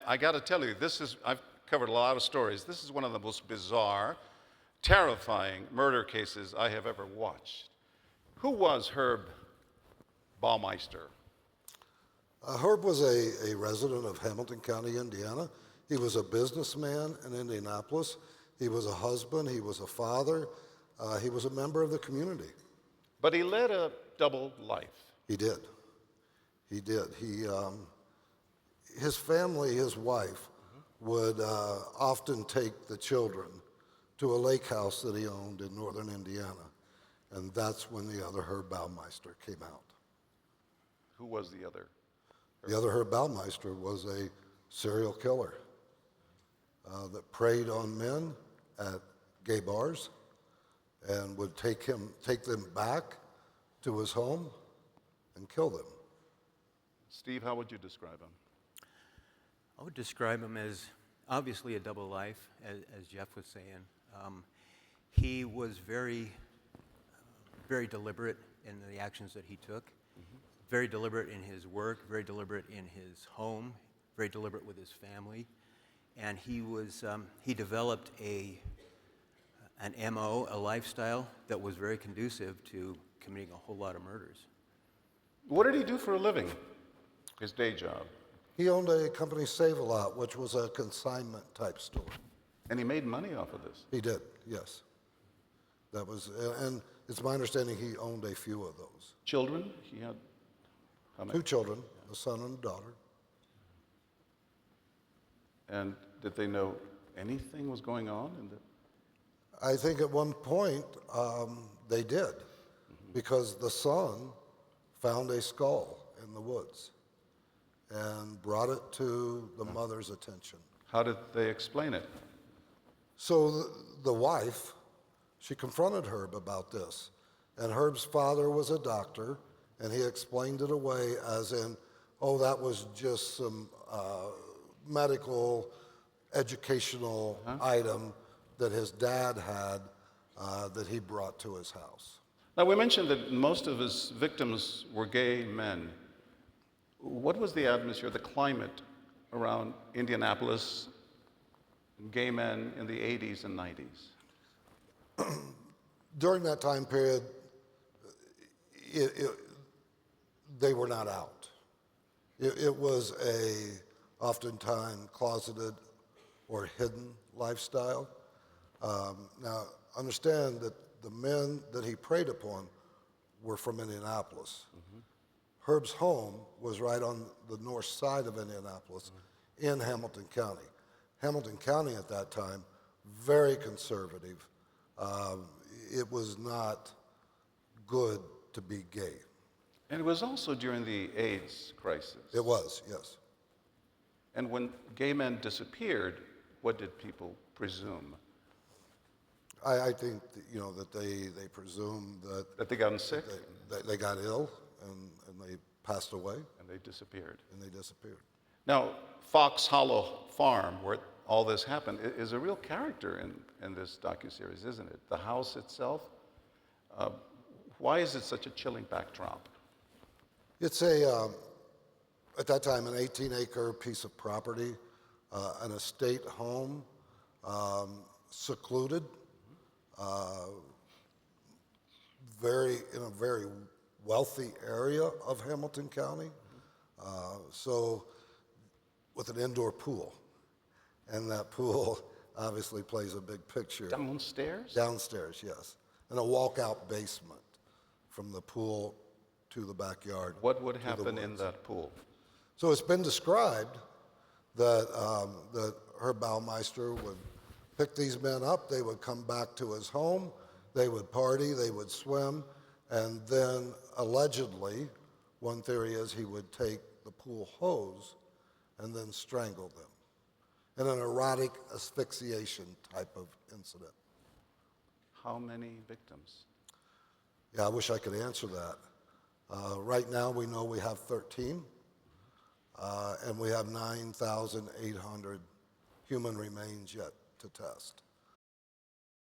I got to tell you, I've covered a lot of stories. This is one of the most bizarre, terrifying murder cases I have ever watched. Who was Herb Baumeister? Herb was a resident of Hamilton County, Indiana. He was a businessman in Indianapolis. He was a husband. He was a father. He was a member of the community. But he led a double life. He did. He did. His family, his wife, would often take the children to a lake house that he owned in northern Indiana. And that's when the other Herb Baumeister came out. Who was the other? The other Herb Baumeister was a serial killer that preyed on men at gay bars and would take them back to his home and kill them. Steve, how would you describe him? I would describe him as obviously a double life, as Jeff was saying. He was very deliberate in the actions that he took, very deliberate in his work, very deliberate in his home, very deliberate with his family, and he developed an MO, a lifestyle that was very conducive to committing a whole lot of murders. What did he do for a living? His day job? He owned a company, Save-A-Lot, which was a consignment type store. And he made money off of this? He did, yes. That was, and it's my understanding he owned a few of those. Children? He had how many? 2 children, a son and a daughter. And did they know anything was going on? I think at one point they did, because the son found a skull in the woods and brought it to the mother's attention. How did they explain it? So the wife, she confronted Herb about this, and Herb's father was a doctor, and he explained it away as in, oh, that was just some medical, educational item that his dad had that he brought to his house. Now, we mentioned that most of his victims were gay men. What was the atmosphere, the climate around Indianapolis, gay men in the 80s and 90s? During that time period, they were not out. It was oftentimes closeted or hidden lifestyle. Now, understand that the men that he preyed upon were from Indianapolis. Herb's home was right on the north side of Indianapolis in Hamilton County. Hamilton County at that time, very conservative. It was not good to be gay. And it was also during the AIDS crisis. It was, yes. And when gay men disappeared, what did people presume? I think that they presumed that they got sick? They got ill and they passed away. And they disappeared. Now, Fox Hollow Farm, where all this happened, is a real character in this docuseries, isn't it? The house itself. Why is it such a chilling backdrop? It's at that time, an 18-acre piece of property, an estate home, secluded, in a very wealthy area of Hamilton County. So with an indoor pool. And that pool obviously plays a big picture. Downstairs? Downstairs, yes. And a walkout basement from the pool to the backyard. What would happen in that pool? So it's been described that Herb Baumeister would pick these men up, they would come back to his home, they would party, they would swim, and then allegedly, one theory is he would take the pool hose and then strangle them in an erotic asphyxiation type of incident. How many victims? Yeah, I wish I could answer that. Right now we know we have 13, and we have 9,800 human remains yet to test.